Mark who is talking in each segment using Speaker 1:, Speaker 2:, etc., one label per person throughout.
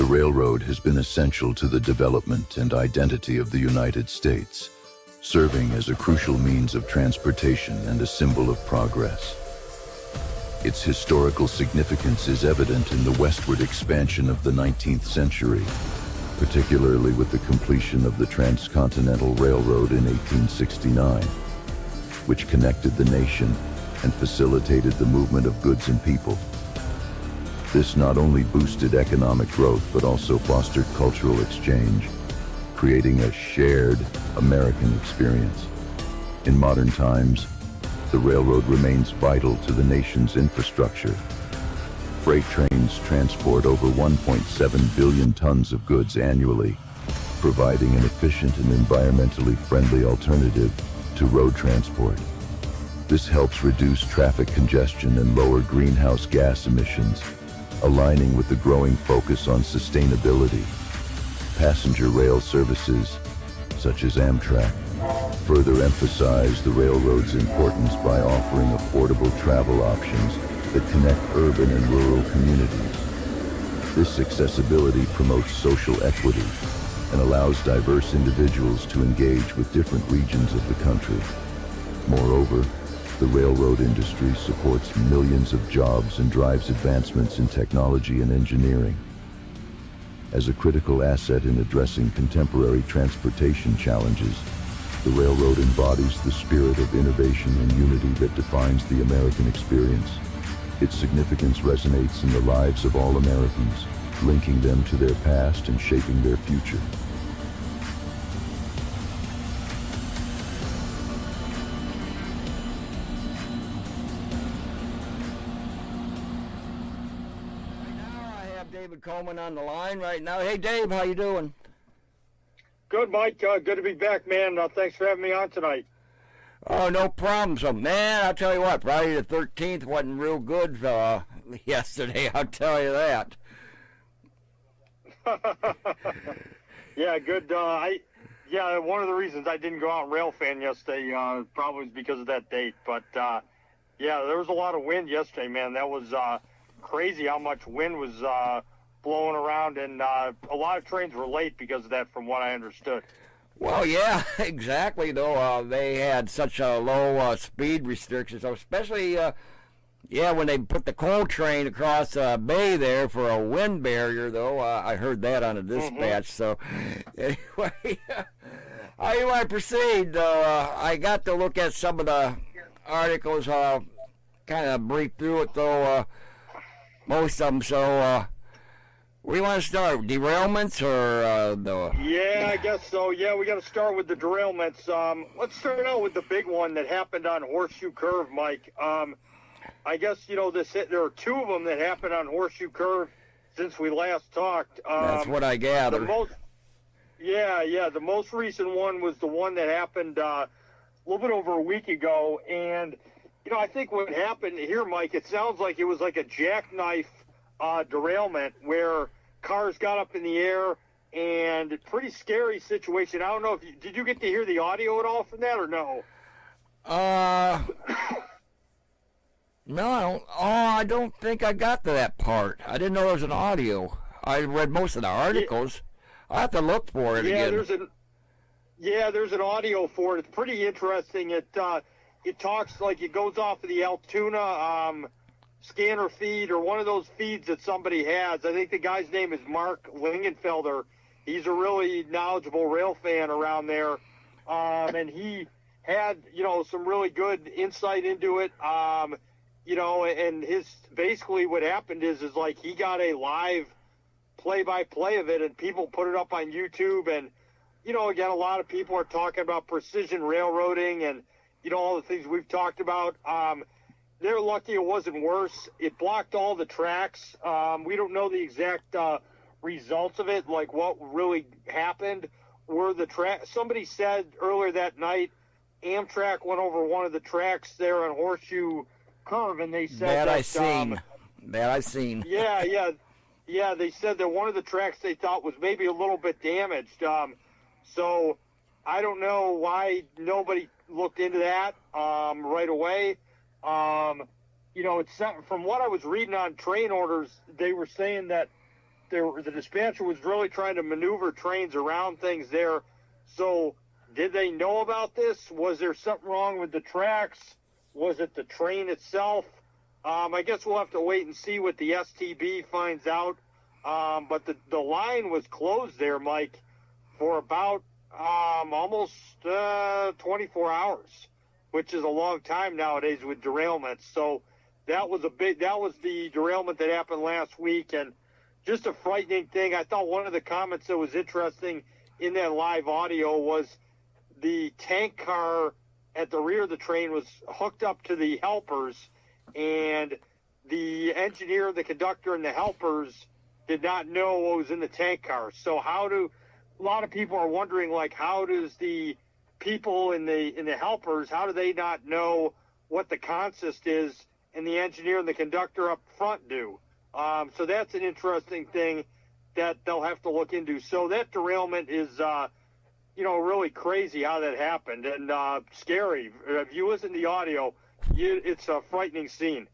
Speaker 1: railroad has been essential to the development and identity of the United States, serving as a crucial means of transportation and a symbol of progress. Its historical significance is evident in the westward expansion of the 19th century, particularly with the completion of the Transcontinental Railroad in 1869, which connected the nation and facilitated the movement of goods and people. This not only boosted economic growth but also fostered cultural exchange, creating a shared American experience. In modern times, the railroad remains vital to the nation's infrastructure. Freight trains transport over 1.7 billion tons of goods annually, providing an efficient and environmentally friendly alternative to road transport. This helps reduce traffic congestion and lower greenhouse gas emissions, aligning with the growing focus on sustainability. Passenger rail services, such as Amtrak, further emphasize the railroad's importance by offering affordable travel options that connect urban and rural communities. This accessibility promotes social equity and allows diverse individuals to engage with different regions of the country. Moreover, the railroad industry supports millions of jobs and drives advancements in technology and engineering. As a critical asset in addressing contemporary transportation challenges, the railroad embodies the spirit of innovation and unity that defines the American experience. Its significance resonates in the lives of all Americans, linking them to their past and shaping their future.
Speaker 2: David Coleman on the line right now. Hey, Dave, how you doing?
Speaker 3: Good, Mike. Good to be back, man. Thanks for having me on tonight.
Speaker 2: Oh, no problem. So, man, I'll tell you what, Friday the 13th wasn't real good yesterday, I'll tell you that.
Speaker 3: Yeah, good. One of the reasons I didn't go out and rail fan yesterday probably was because of that date. But, yeah, there was a lot of wind yesterday, man. That was crazy how much wind was blowing around, and a lot of trains were late because of that, from what I understood.
Speaker 2: Well, yeah, exactly, though. They had such a low speed restrictions, so especially, when they put the coal train across bay there for a wind barrier, though. I heard that on a dispatch. So, anyway, how you want to proceed, though? I got to look at some of the articles, kind of brief through it, though, most of them, so... where do you want to start? Derailments or the...
Speaker 3: Yeah, I guess so. Yeah, we got to start with the derailments. Let's start out with the big one that happened on Horseshoe Curve, Mike. I guess, there are two of them that happened on Horseshoe Curve since we last talked.
Speaker 2: That's what I gather.
Speaker 3: The most recent one was the one that happened a little bit over a week ago. And, I think what happened here, Mike, it sounds like it was like a jackknife derailment where cars got up in the air, and pretty scary situation. I don't know if did you get to hear the audio at all from that or no?
Speaker 2: No, I don't think I got to that part. I didn't know there was an audio. I read most of the articles. I have to look for it again.
Speaker 3: There's an audio for it. It's pretty interesting. It talks like it goes off of the Altoona scanner feed, or one of those feeds that somebody has. I think the guy's name is Mark Lingenfelder. He's a really knowledgeable rail fan around there, and he had some really good insight into it. And his basically what happened is like he got a live play-by-play of it, and people put it up on YouTube. And again, a lot of people are talking about precision railroading and all the things we've talked about. They're lucky it wasn't worse. It blocked all the tracks. We don't know the exact results of it, like what really happened. Somebody said earlier that night, Amtrak went over one of the tracks there on Horseshoe Curve, and they said
Speaker 2: that I've seen.
Speaker 3: Yeah. They said that one of the tracks they thought was maybe a little bit damaged. So I don't know why nobody looked into that right away. It's from what I was reading on train orders, they were saying that the dispatcher was really trying to maneuver trains around things there. So did they know about this? Was there something wrong with the tracks? Was it the train itself? I guess we'll have to wait and see what the STB finds out. But the line was closed there, Mike, for about almost 24 hours, which is a long time nowadays with derailments. So that was the derailment that happened last week, and just a frightening thing. I thought one of the comments that was interesting in that live audio was the tank car at the rear of the train was hooked up to the helpers, and the engineer, the conductor, and the helpers did not know what was in the tank car. So a lot of people are wondering, like, how does the people in the helpers, how do they not know what the consist is, and the engineer and the conductor up front do? So that's an interesting thing that they'll have to look into. So that derailment is, really crazy how that happened, and scary. If you listen to the audio, it's a frightening scene.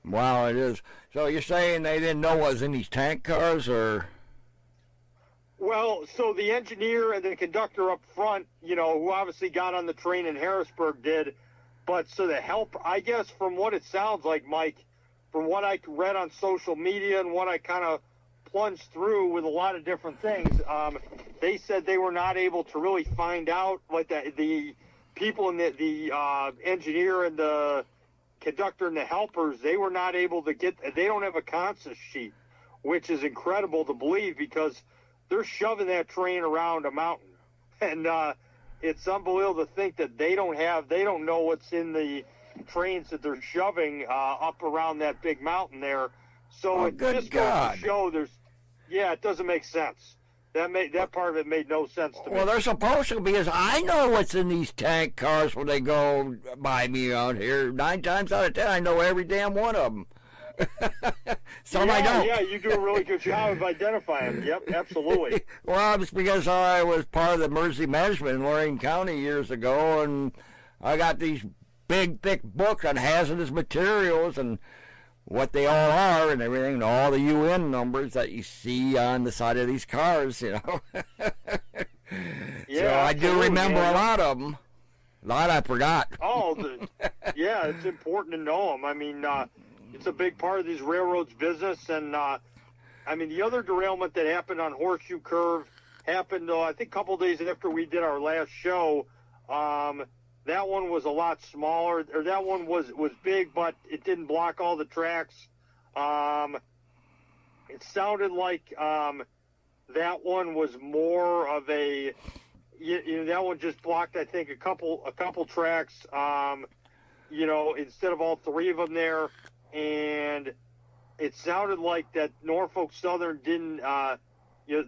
Speaker 2: Wow, it is. So you're saying they didn't know what was in these tank cars, or?
Speaker 3: Well, so the engineer and the conductor up front, who obviously got on the train in Harrisburg did, but so the I guess from what it sounds like, Mike, from what I read on social media and what I kind of plunged through with a lot of different things, they said they were not able to really find out, like the people in the engineer and the conductor and the helpers, they were not able to they don't have a consist sheet, which is incredible to believe because they're shoving that train around a mountain. And it's unbelievable to think that they don't know what's in the trains that they're shoving up around that big mountain there. So it just goes to show it doesn't make sense. That part of it made no sense to me.
Speaker 2: Well, they're supposed to, because I know what's in these tank cars when they go by me out here. 9 times out of 10, I know every damn one of them. Some I don't.
Speaker 3: Yeah, you do a really good job of identifying them. Yep, absolutely.
Speaker 2: Well, it's because I was part of the emergency management in Lorain County years ago, and I got these big, thick books on hazardous materials and what they all are and everything, and all the UN numbers that you see on the side of these cars, So I do remember a lot of them. A lot I forgot.
Speaker 3: It's important to know them. I mean, it's a big part of these railroads' business. And, the other derailment that happened on Horseshoe Curve happened, I think, a couple days after we did our last show. That one was a lot smaller, or that one was big, but it didn't block all the tracks. It sounded like that one was more of a, that one just blocked, I think, a couple tracks, instead of all 3 of them there. And it sounded like that Norfolk Southern didn't,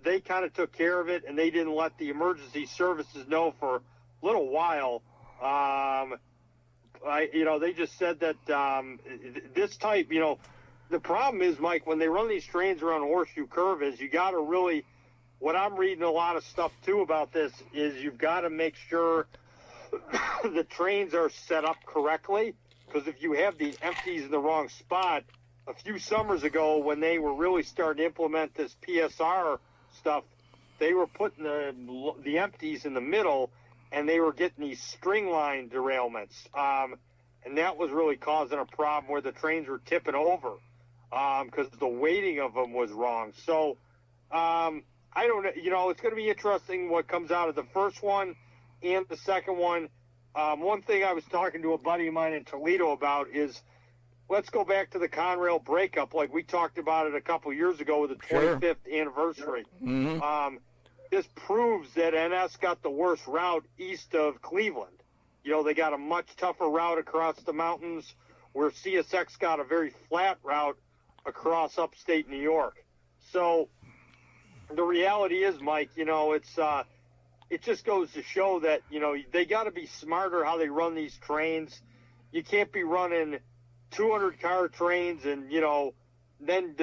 Speaker 3: they kind of took care of it, and they didn't let the emergency services know for a little while. They just said that this type, the problem is, Mike, when they run these trains around Horseshoe Curve is you got to really, what I'm reading a lot of stuff too about this is you've got to make sure the trains are set up correctly, because if you have the empties in the wrong spot, a few summers ago when they were really starting to implement this PSR stuff, they were putting the empties in the middle, and they were getting these string line derailments. And that was really causing a problem where the trains were tipping over because the weighting of them was wrong. So I don't know. It's going to be interesting what comes out of the first one and the second one. One thing I was talking to a buddy of mine in Toledo about is let's go back to the Conrail breakup like we talked about it a couple years ago with the 25th anniversary.
Speaker 2: Mm-hmm.
Speaker 3: This proves that NS got the worst route east of Cleveland. They got a much tougher route across the mountains, where CSX got a very flat route across upstate New York. So the reality is, Mike, it just goes to show that, they got to be smarter how they run these trains. You can't be running 200-car trains and, then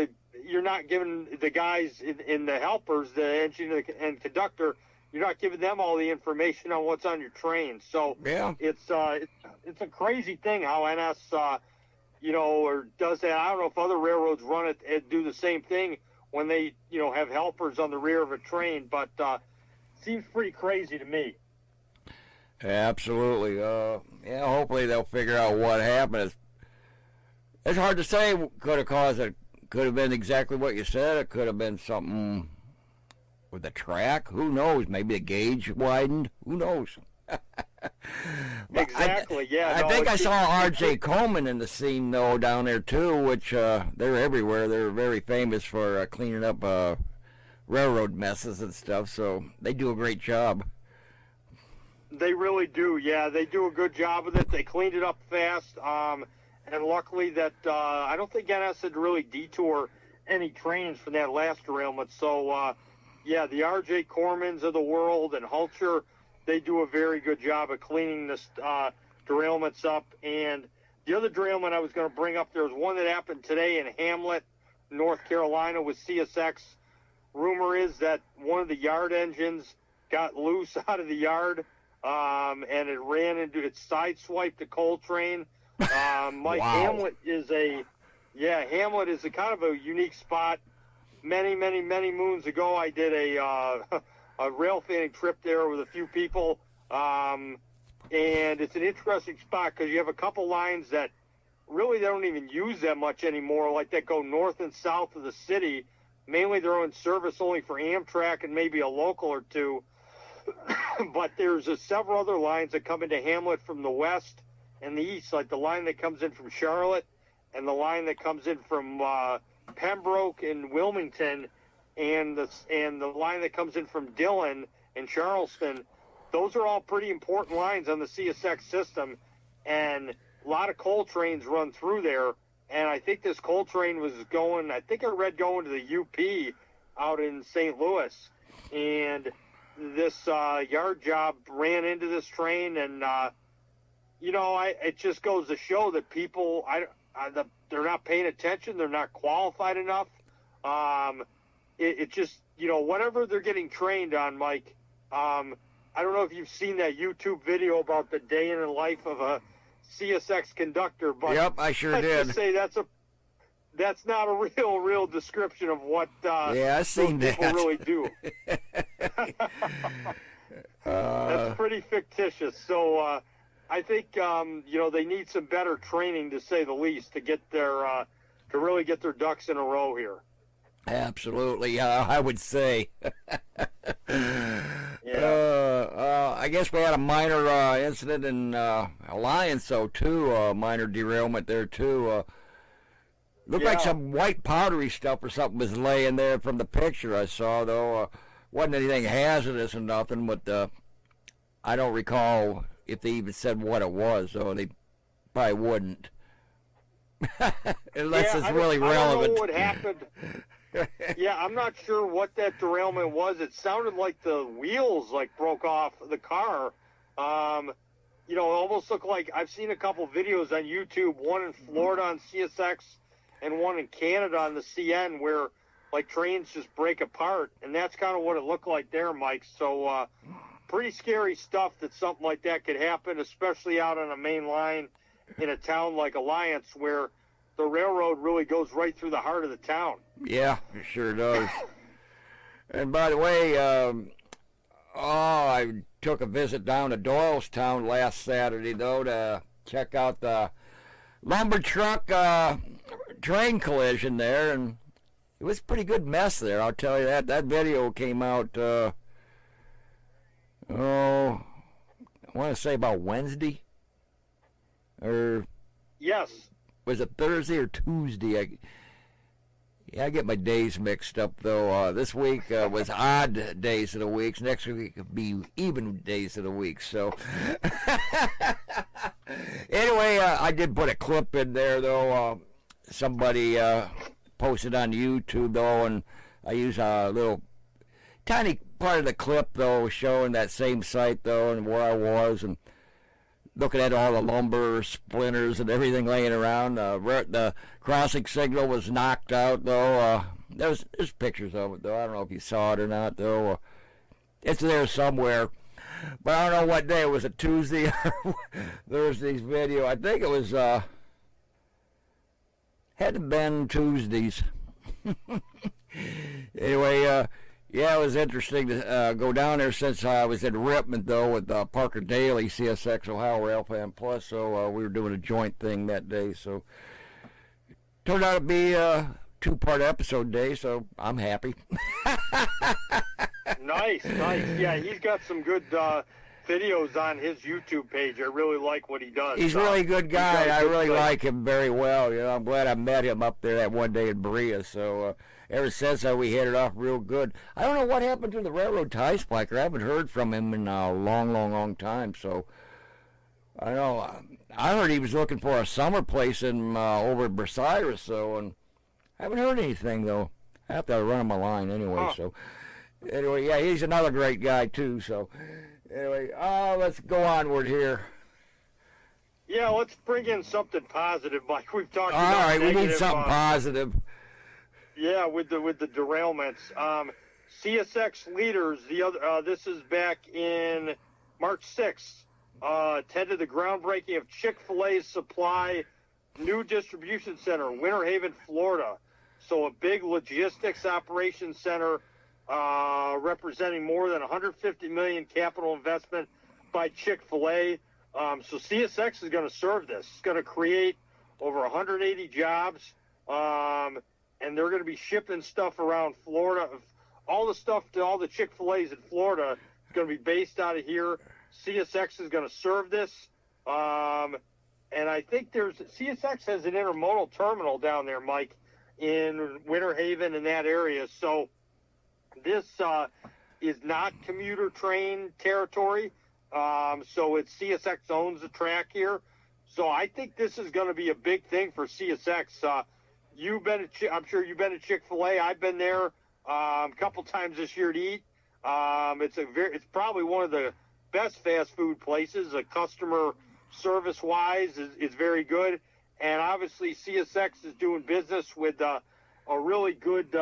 Speaker 3: you're not giving the guys in the helpers, the engineer and conductor, you're not giving them all the information on what's on your train. So
Speaker 2: yeah,
Speaker 3: it's a crazy thing how NS, or does that. I don't know if other railroads run it and do the same thing when they, have helpers on the rear of a train, but seems pretty crazy to me.
Speaker 2: Absolutely. Yeah, hopefully they'll figure out what happened. It's hard to say what could have caused it. Could have been exactly what you said. It could have been something with the track. Who knows? Maybe the gauge widened. Who knows?
Speaker 3: Exactly, yeah.
Speaker 2: I think I saw R.J. Coleman in the scene, though, down there, too, which they're everywhere. They're very famous for cleaning up railroad messes and stuff, so they do a great job.
Speaker 3: They really do, yeah. They do a good job of it. They cleaned it up fast, and luckily that I don't think NS had to really detour any trains from that last derailment. So, yeah, the R.J. Cormans of the world and Hulcher, they do a very good job of cleaning this derailments up. And the other derailment I was going to bring up, there was one that happened today in Hamlet, North Carolina with CSX. Rumor is that one of the yard engines got loose out of the yard, and it sideswiped the coal train. Mike,
Speaker 2: wow.
Speaker 3: Hamlet is a kind of a unique spot. Many moons ago, I did a rail fanning trip there with a few people, and it's an interesting spot because you have a couple lines that really they don't even use that much anymore, like that go north and south of the city. Mainly they're in service only for Amtrak and maybe a local or two. But there's several other lines that come into Hamlet from the west and the east, like the line that comes in from Charlotte and the line that comes in from Pembroke and Wilmington, and the line that comes in from Dillon and Charleston. Those are all pretty important lines on the CSX system, and a lot of coal trains run through there. And I think this coal train was going, I read going to the UP out in St. Louis, and this yard job ran into this train, and it just goes to show that people, they're not paying attention, they're not qualified enough. It just, whatever they're getting trained on, Mike. I don't know if you've seen that YouTube video about the day in the life of a CSX conductor, but
Speaker 2: yep, I sure
Speaker 3: let's
Speaker 2: did.
Speaker 3: just say that's not a real description of what
Speaker 2: I've seen
Speaker 3: those people
Speaker 2: that.
Speaker 3: really do. That's pretty fictitious. So I think they need some better training, to say the least, to get to really get their ducks in a row here.
Speaker 2: Absolutely, I would say.
Speaker 3: Yeah.
Speaker 2: I guess we had a minor incident in Alliance, though, too. A minor derailment there, too. Looked like some white powdery stuff or something was laying there from the picture I saw, though. Wasn't anything hazardous or nothing, but I don't recall if they even said what it was, so they probably wouldn't. Unless it's really relevant.
Speaker 3: I don't know what happened. Yeah, I'm not sure what that derailment was. It sounded like the wheels broke off the car. It almost looked like, I've seen a couple videos on YouTube, one in Florida on CSX and one in Canada on the CN, where trains just break apart, and that's kind of what it looked like there, Mike. So pretty scary stuff that something like that could happen, especially out on a main line in a town like Alliance, where the railroad really goes right through the heart of the town.
Speaker 2: Yeah, it sure does. And by the way, I took a visit down to Doylestown last Saturday, though, to check out the lumber truck train collision there, and it was a pretty good mess there, I'll tell you that. That video came out, I want to say about Wednesday, or
Speaker 3: yes,
Speaker 2: was it Thursday or Tuesday? I get my days mixed up, though. This week was odd days of the week. Next week could be even days of the week. So, anyway, I did put a clip in there, though. Somebody posted on YouTube, though, and I use a little tiny part of the clip, though, showing that same site, though, and where I was, and looking at all the lumber splinters and everything laying around. The crossing signal was knocked out, though. There's pictures of it, though. I don't know if you saw it or not, though. It's there somewhere. But I don't know what day. It was a Tuesday or Thursday's video. I think it was, had to been Tuesdays. Anyway, yeah, it was interesting to go down there since I was in Ripon, though, with Parker Daly, CSX Ohio Rail Fan Plus, so we were doing a joint thing that day, so turned out to be a two-part episode day, so I'm happy.
Speaker 3: Nice. Yeah, he's got some good videos on his YouTube page. I really like what he does.
Speaker 2: He's a really good guy. I really like him very well. You know, I'm glad I met him up there that one day in Berea. So ever since we hit it off real good. I don't know what happened to the railroad tie spiker. I haven't heard from him in a long time. So I don't know. I heard he was looking for a summer place in over at Versailles or so, and I haven't heard anything though. I have to run him a line anyway. So anyway, yeah, he's another great guy too. So. Anyway, let's go onward here.
Speaker 3: Yeah, let's bring in something positive, Mike. We've talked
Speaker 2: All
Speaker 3: about
Speaker 2: right,
Speaker 3: negative,
Speaker 2: we need something positive.
Speaker 3: Yeah, with the derailments. CSX leaders. This is back in March 6th. Attended the groundbreaking of Chick-fil-A's supply new distribution center, Winter Haven, Florida. So a big logistics operations center. Representing more than $150 million capital investment by Chick-fil-A. So CSX is going to serve this. It's going to create over 180 jobs, and they're going to be shipping stuff around Florida. All the stuff to all the Chick-fil-A's in Florida is going to be based out of here. CSX is going to serve this, and I think CSX has an intermodal terminal down there, Mike, in Winter Haven in that area. So this is not commuter train territory, so it's CSX owns the track here. So I think this is going to be a big thing for CSX. I'm sure you've been to Chick-fil-A. I've been there a couple times this year to eat. It's probably one of the best fast food places. Customer service wise is very good, and obviously CSX is doing business with a really good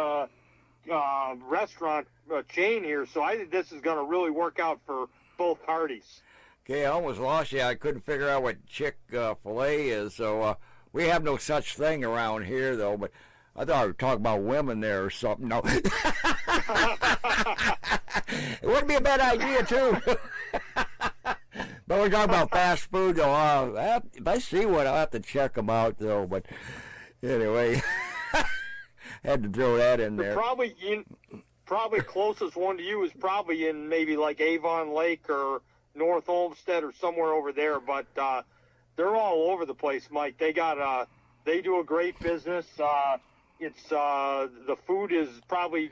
Speaker 3: restaurant chain here, so I think this is going to really work out for both parties.
Speaker 2: Okay, I almost lost you. I couldn't figure out what Chick-fil-A is, so we have no such thing around here, though, but I thought we were talking about women there or something. No. It wouldn't be a bad idea, too. But we're talking about fast food, though. If I see one, I'll have to check them out, though, but anyway. Had to throw that in there.
Speaker 3: Probably closest one to you is probably in maybe like Avon Lake or North Olmsted or somewhere over there. But they're all over the place, Mike. They do a great business. The food is probably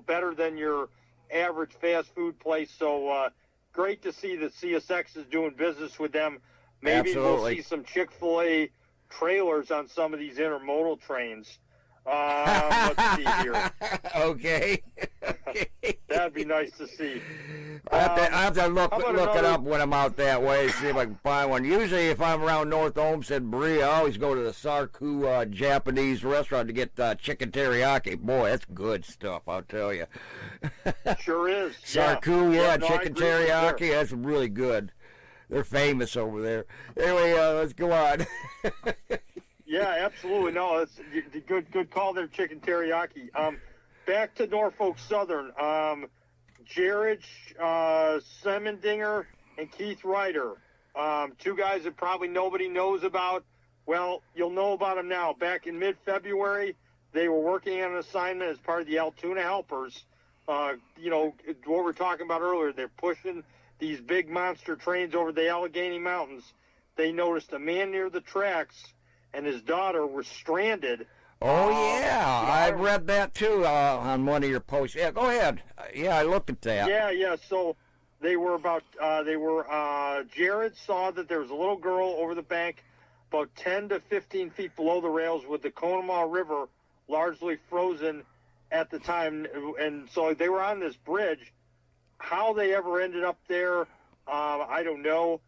Speaker 3: better than your average fast food place. So great to see that CSX is doing business with them. Maybe
Speaker 2: Absolutely.
Speaker 3: We'll see some Chick-fil-A trailers on some of these intermodal trains. Let's see here.
Speaker 2: Okay.
Speaker 3: That'd be nice to see.
Speaker 2: I have to look it up when I'm out that way, see if I can find one. Usually, if I'm around North Olmsted, Berea, I always go to the Sarku Japanese restaurant to get chicken teriyaki. Boy, that's good stuff, I'll tell you.
Speaker 3: Sure is.
Speaker 2: Sarku, chicken teriyaki,
Speaker 3: there.
Speaker 2: that's really good. They're famous over there. Anyway, let's go on.
Speaker 3: Yeah, absolutely. No, it's good call there, chicken teriyaki. Back to Norfolk Southern. Jared Semendinger and Keith Ryder, two guys that probably nobody knows about. Well, you'll know about them now. Back in mid-February, they were working on an assignment as part of the Altoona Helpers. What we're talking about earlier, they're pushing these big monster trains over the Allegheny Mountains. They noticed a man near the tracks and his daughter were stranded.
Speaker 2: Oh, yeah. I read that, too, on one of your posts. Yeah, go ahead. Yeah, I looked at that.
Speaker 3: Yeah. So Jared saw that there was a little girl over the bank about 10 to 15 feet below the rails with the Conemaugh River largely frozen at the time. And so they were on this bridge. How they ever ended up there, I don't know.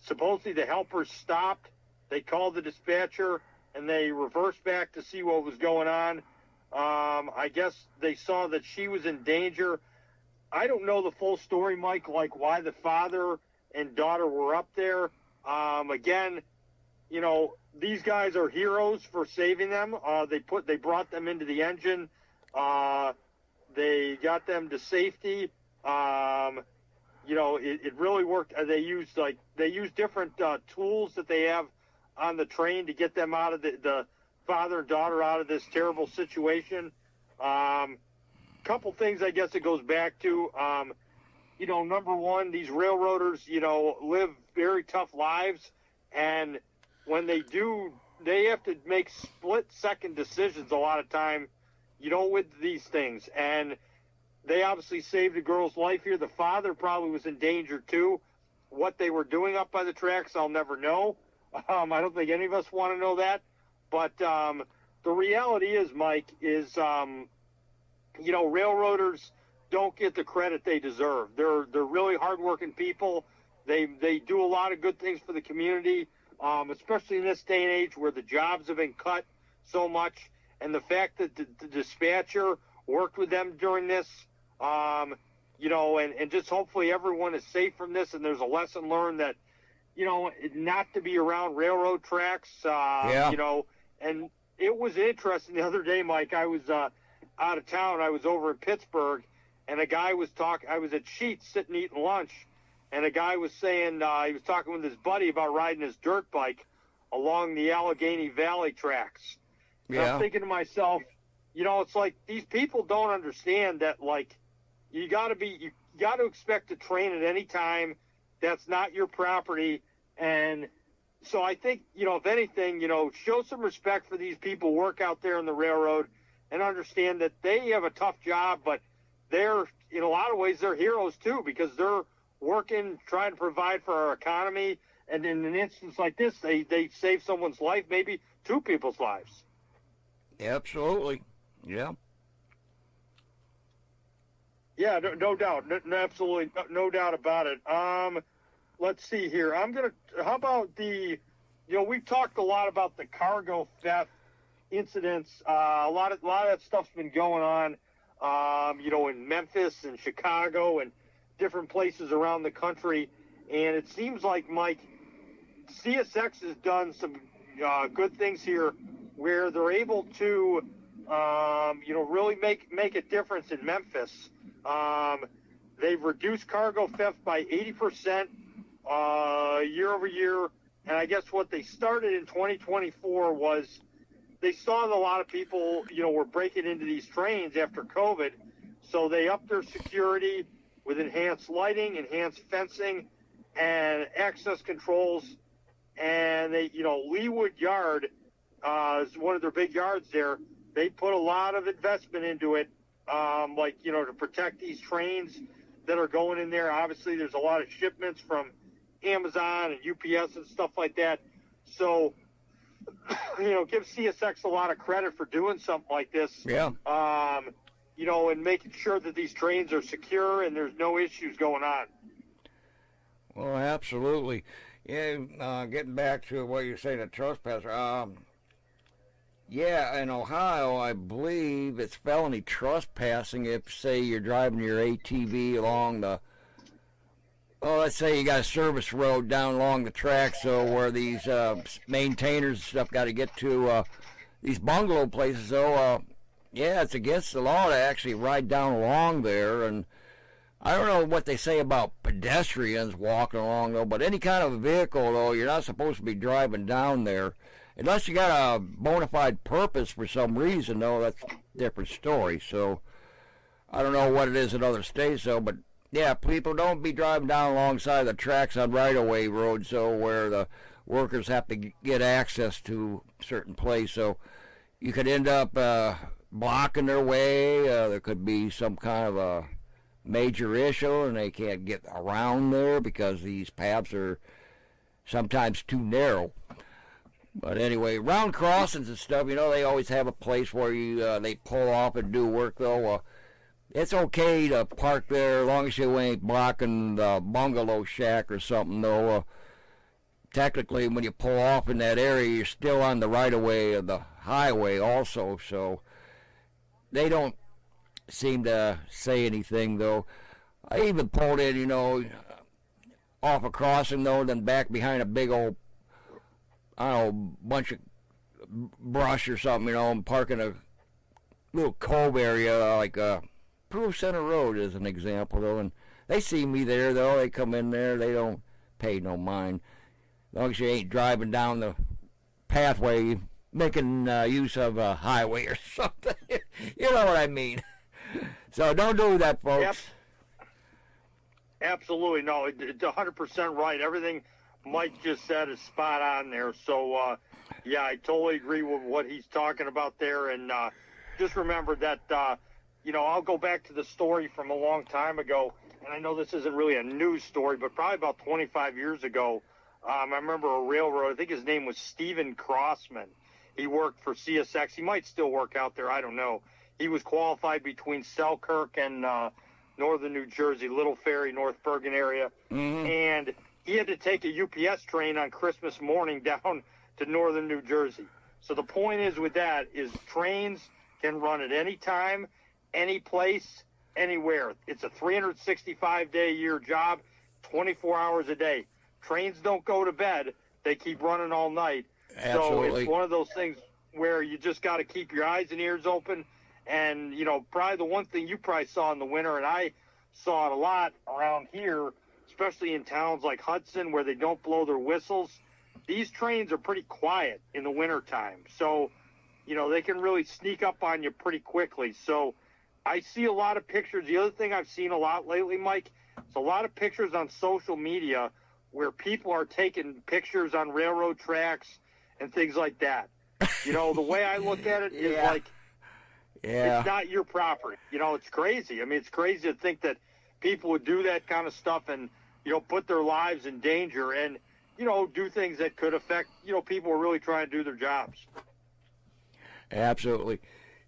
Speaker 3: Supposedly the helpers stopped. They called the dispatcher, and they reversed back to see what was going on. I guess they saw that she was in danger. I don't know the full story, Mike, like why the father and daughter were up there. Again, these guys are heroes for saving them. They brought them into the engine. They got them to safety. It really worked. They used different tools that they have on the train to get them out of the father and daughter out of this terrible situation. Couple things I guess it goes back to. Number one, these railroaders, live very tough lives, and when they do, they have to make split-second decisions a lot of time, with these things. And they obviously saved a girl's life here. The father probably was in danger too. What they were doing up by the tracks, I'll never know. I don't think any of us want to know that. But the reality is, Mike, railroaders don't get the credit they deserve. They're really hardworking people. They do a lot of good things for the community, especially in this day and age where the jobs have been cut so much. And the fact that the dispatcher worked with them during this, and just hopefully everyone is safe from this. And there's a lesson learned that, not to be around railroad tracks, and it was interesting the other day, Mike. I was out of town. I was over in Pittsburgh, and a guy was talking. I was at Sheetz sitting eating lunch, and a guy was saying he was talking with his buddy about riding his dirt bike along the Allegheny Valley tracks. And I'm thinking to myself, it's like these people don't understand that, like, you got to expect to train at any time. That's not your property. And so I think, if anything, show some respect for these people who work out there in the railroad and understand that they have a tough job, but they're, in a lot of ways, they're heroes too, because they're working, trying to provide for our economy. And in an instance like this, they save someone's life, maybe two people's lives.
Speaker 2: Absolutely. Yeah.
Speaker 3: Yeah, no doubt. Absolutely. No doubt about it. Let's see here. How about we've talked a lot about the cargo theft incidents. A lot of that stuff's been going on, in Memphis and Chicago and different places around the country. And it seems like, Mike, CSX has done some good things here where they're able to, really make a difference in Memphis. They've reduced cargo theft by 80% year over year. And I guess what they started in 2024 was they saw that a lot of people, were breaking into these trains after COVID. So they upped their security with enhanced lighting, enhanced fencing, and access controls. And they, Leawood Yard is one of their big yards there. They put a lot of investment into it, to protect these trains that are going in there. Obviously, there's a lot of shipments from Amazon and UPS and stuff like that. So, give CSX a lot of credit for doing something like this.
Speaker 2: Yeah.
Speaker 3: And making sure that these trains are secure and there's no issues going on.
Speaker 2: Well, absolutely. Yeah, getting back to what you're saying, a trespasser. In Ohio, I believe it's felony trespassing if, say, you're driving your ATV along let's say you got a service road down along the track, so where these maintainers and stuff got to get to these bungalow places. So, it's against the law to actually ride down along there. And I don't know what they say about pedestrians walking along, though, but any kind of a vehicle, though, you're not supposed to be driving down there. Unless you got a bona fide purpose for some reason, though, that's a different story. So I don't know what it is in other states, though, but yeah, people don't be driving down alongside the tracks on right-of-way roads, so where the workers have to get access to a certain place. So you could end up blocking their way. There could be some kind of a major issue, and they can't get around there because these paths are sometimes too narrow. But anyway, round crossings and stuff, they always have a place where they pull off and do work, though. It's okay to park there as long as you ain't blocking the bungalow shack or something, though. Technically, when you pull off in that area, you're still on the right-of-way of the highway also, so they don't seem to say anything, though. I even pulled in, off a crossing, though, then back behind a big old I don't know, bunch of brush or something, you know, and park in a little cove area like Peru Center Road is an example, though, and they see me there, though. They come in there. They don't pay no mind. As long as you ain't driving down the pathway making use of a highway or something. You know what I mean. So don't do that, folks.
Speaker 3: Yep. Absolutely. No, it's 100% right. Everything Mike just said is spot on there. So, yeah, I totally agree with what he's talking about there. And just remember that, you know, I'll go back to the story from a long time ago. And I know this isn't really a news story, but probably about 25 years ago, I remember a railroad, I think his name was Stephen Crossman. He worked for CSX. He might still work out there. I don't know. He was qualified between Selkirk and northern New Jersey, Little Ferry, North Bergen area.
Speaker 2: Mm-hmm.
Speaker 3: And he had to take a UPS train on Christmas morning down to northern New Jersey. So the point is with that is trains can run at any time, any place, anywhere. It's a 365-day-a-year job, 24 hours a day. Trains don't go to bed. They keep running all night.
Speaker 2: Absolutely.
Speaker 3: So it's one of those things where you just got to keep your eyes and ears open. And, you know, probably the one thing you probably saw in the winter, and I saw it a lot around here, especially in towns like Hudson where they don't blow their whistles, these trains are pretty quiet in the wintertime. So, you know, they can really sneak up on you pretty quickly. So I see a lot of pictures. The other thing I've seen a lot lately, Mike, is a lot of pictures on social media where people are taking pictures on railroad tracks and things like that. You know, the way I look at it is like, it's not your property. You know, it's crazy. I mean, it's crazy to think that people would do that kind of stuff and, you know, put their lives in danger and, you know, do things that could affect, you know, people who are really trying to do their jobs.
Speaker 2: Absolutely.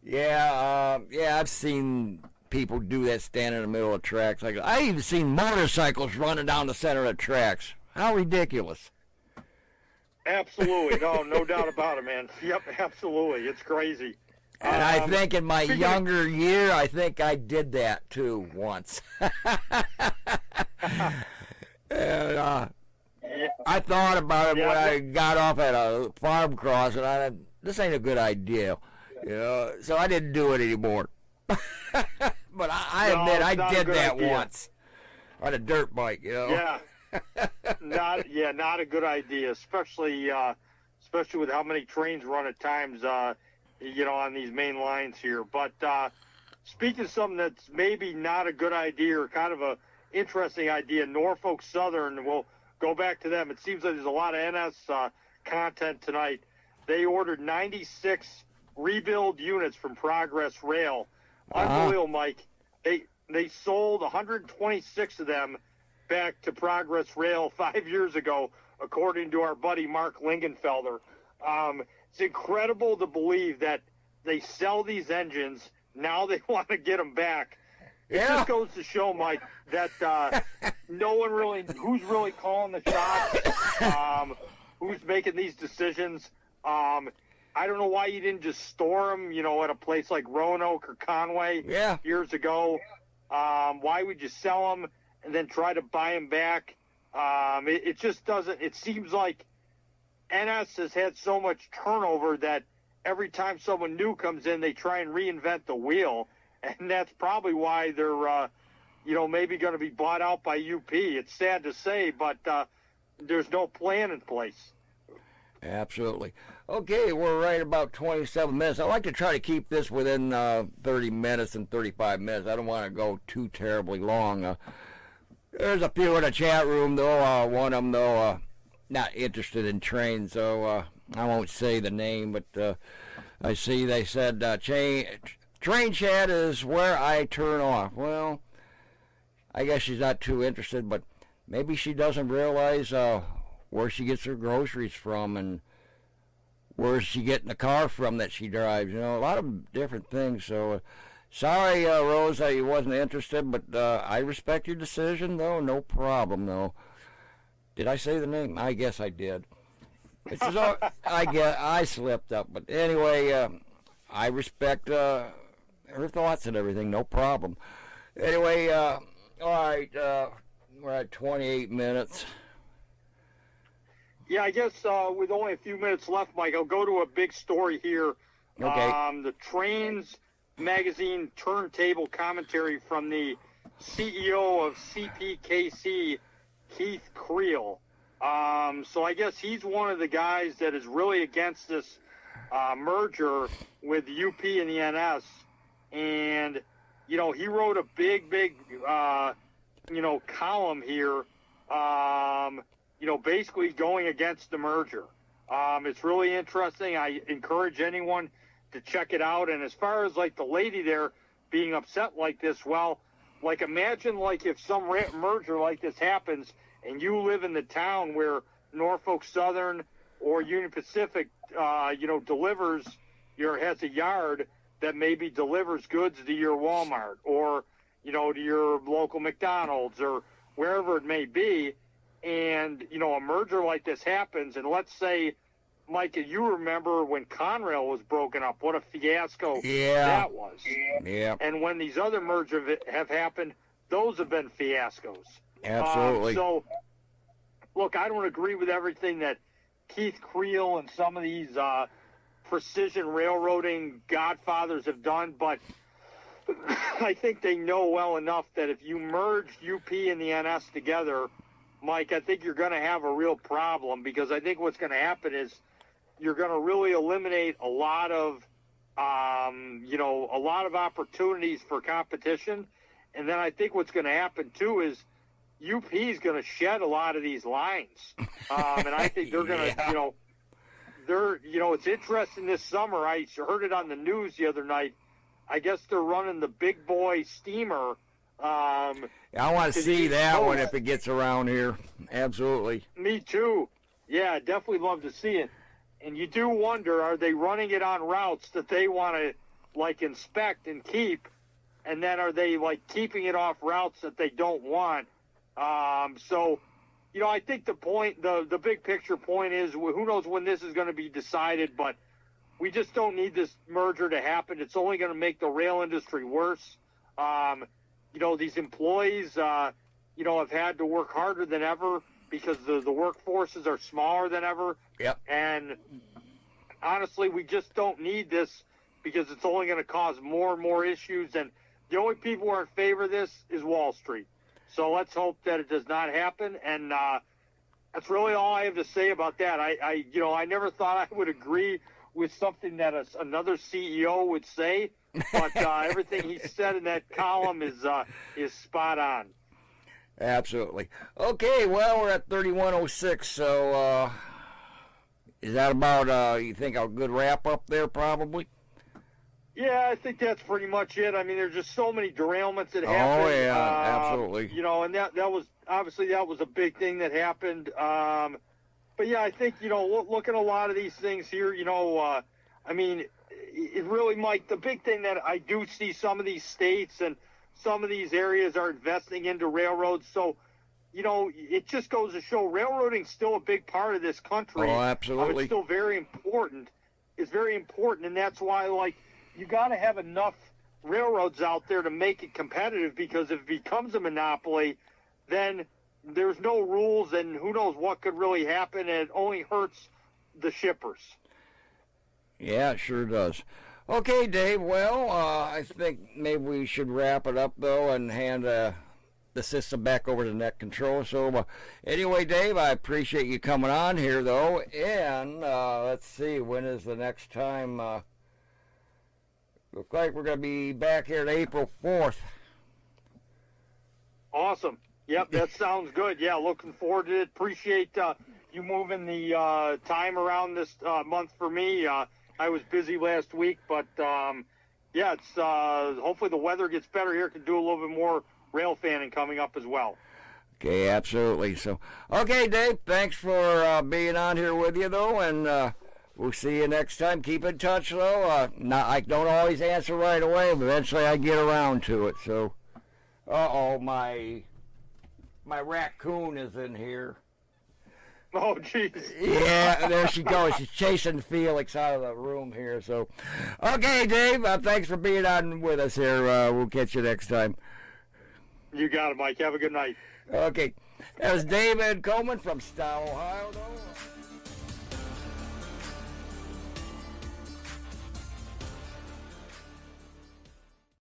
Speaker 2: Yeah, I've seen people do that standing in the middle of tracks. Like I even seen motorcycles running down the center of the tracks. How ridiculous.
Speaker 3: Absolutely. No doubt about it, man. Yep, absolutely. It's crazy.
Speaker 2: And I think in my younger year, I think I did that too once. And, I thought about it when I got off at a farm cross, and I thought, this ain't a good idea. You know, so I didn't do it anymore. But I admit I did that once on a dirt bike, you know.
Speaker 3: Yeah. Not a good idea, especially with how many trains run at times, you know, on these main lines here. But speaking of something that's maybe not a good idea or kind of a interesting idea, Norfolk Southern, we'll go back to them. It seems like there's a lot of NS content tonight. They ordered 96 rebuild units from Progress Rail. Unbelievable, Mike. They sold 126 of them back to Progress Rail 5 years ago, according to our buddy Mark Lingenfelder. It's incredible to believe that they sell these engines. Now they want to get them back. It just goes to show, Mike, that no one really, who's really calling the shots, who's making these decisions. I don't know why you didn't just store them, you know, at a place like Roanoke or Conway years ago. Why would you sell them and then try to buy them back? It just doesn't. It seems like NS has had so much turnover that every time someone new comes in, they try and reinvent the wheel. And that's probably why they're, you know, maybe going to be bought out by UP. It's sad to say, but there's no plan in place.
Speaker 2: Absolutely. Okay, we're right about 27 minutes. I like to try to keep this within 30 minutes and 35 minutes. I don't want to go too terribly long. There's a few in the chat room, though. One of them, though, not interested in trains, so I won't say the name, but I see they said train chat is where I turn off. Well, I guess she's not too interested, but maybe she doesn't realize where she gets her groceries from and where's she getting the car from that she drives. You know, a lot of different things. So, sorry, Rose, that you wasn't interested, but I respect your decision, though. No problem, though. Did I say the name? I guess I did. It's just, I slipped up, but anyway, I respect her thoughts and everything. No problem. Anyway, all right, we're at 28 minutes.
Speaker 3: Yeah, I guess with only a few minutes left, Mike, I'll go to a big story here.
Speaker 2: Okay.
Speaker 3: The Trains magazine turntable commentary from the CEO of CPKC, Keith Creel. So I guess he's one of the guys that is really against this merger with UP and the NS. And, you know, he wrote a big, column here, basically going against the merger. It's really interesting. I encourage anyone to check it out. And as far as, like, the lady there being upset like this, well, like, imagine, like, if some merger like this happens and you live in the town where Norfolk Southern or Union Pacific, delivers has a yard that maybe delivers goods to your Walmart or, to your local McDonald's or wherever it may be. And, a merger like this happens. And let's say, Mike, you remember when Conrail was broken up, what a fiasco that was.
Speaker 2: Yeah.
Speaker 3: And when these other mergers have happened, those have been fiascos.
Speaker 2: Absolutely.
Speaker 3: So, look, I don't agree with everything that Keith Creel and some of these precision railroading godfathers have done, but I think they know well enough that if you merge UP and the NS together, Mike, I think you're going to have a real problem, because I think what's going to happen is you're going to really eliminate a lot of opportunities for competition. And then I think what's going to happen too is UP is going to shed a lot of these lines. And I think they're going to, it's interesting this summer. I heard it on the news the other night. I guess they're running the big boy steamer.
Speaker 2: I want to see that one if it gets around here. Absolutely.
Speaker 3: Me too. Yeah, I'd definitely love to see it. And you do wonder, are they running it on routes that they want to, like, inspect and keep? And then are they, like, keeping it off routes that they don't want? So, I think the big picture point is, who knows when this is going to be decided, but we just don't need this merger to happen. It's only going to make the rail industry worse. These employees, have had to work harder than ever because the workforces are smaller than ever.
Speaker 2: Yep.
Speaker 3: And honestly, we just don't need this, because it's only going to cause more and more issues. And the only people who are in favor of this is Wall Street. So let's hope that it does not happen. And that's really all I have to say about that. I never thought I would agree with something that another CEO would say, but everything he said in that column is spot on.
Speaker 2: Absolutely. Okay, well, we're at 31:06, so is that about, you think, a good wrap-up there, probably?
Speaker 3: Yeah, I think that's pretty much it. I mean, there's just so many derailments that happened.
Speaker 2: Oh, yeah, absolutely.
Speaker 3: And that was, obviously, that was a big thing that happened. But, yeah, I think, look at a lot of these things here, I mean, it really, Mike, the big thing that I do see, some of these states and some of these areas are investing into railroads. So, it just goes to show railroading's still a big part of this country.
Speaker 2: Oh, absolutely.
Speaker 3: It's still very important. It's very important, and that's why, like, you got to have enough railroads out there to make it competitive, because if it becomes a monopoly, then there's no rules, and who knows what could really happen, and it only hurts the shippers.
Speaker 2: Yeah, it sure does. Okay, Dave, well, I think maybe we should wrap it up, though, and hand the system back over to Net Control. So, anyway, Dave, I appreciate you coming on here, though, and let's see, when is the next time? Looks like we're going to be back here on April 4th.
Speaker 3: Awesome. Yep, that sounds good. Yeah, looking forward to it. Appreciate you moving the time around this month for me. I was busy last week, but it's hopefully the weather gets better here. Can do a little bit more rail fanning coming up as well.
Speaker 2: Okay, absolutely. So, okay, Dave, thanks for being on here with you, though, and we'll see you next time. Keep in touch, though. I don't always answer right away, but eventually I get around to it. So, my raccoon is in here.
Speaker 3: Oh, jeez.
Speaker 2: Yeah, there she goes. She's chasing Felix out of the room here. So, okay, Dave, thanks for being on with us here. We'll catch you next time.
Speaker 3: You got it, Mike. Have a good night.
Speaker 2: Okay. That was David Coleman from Stow, Ohio, though.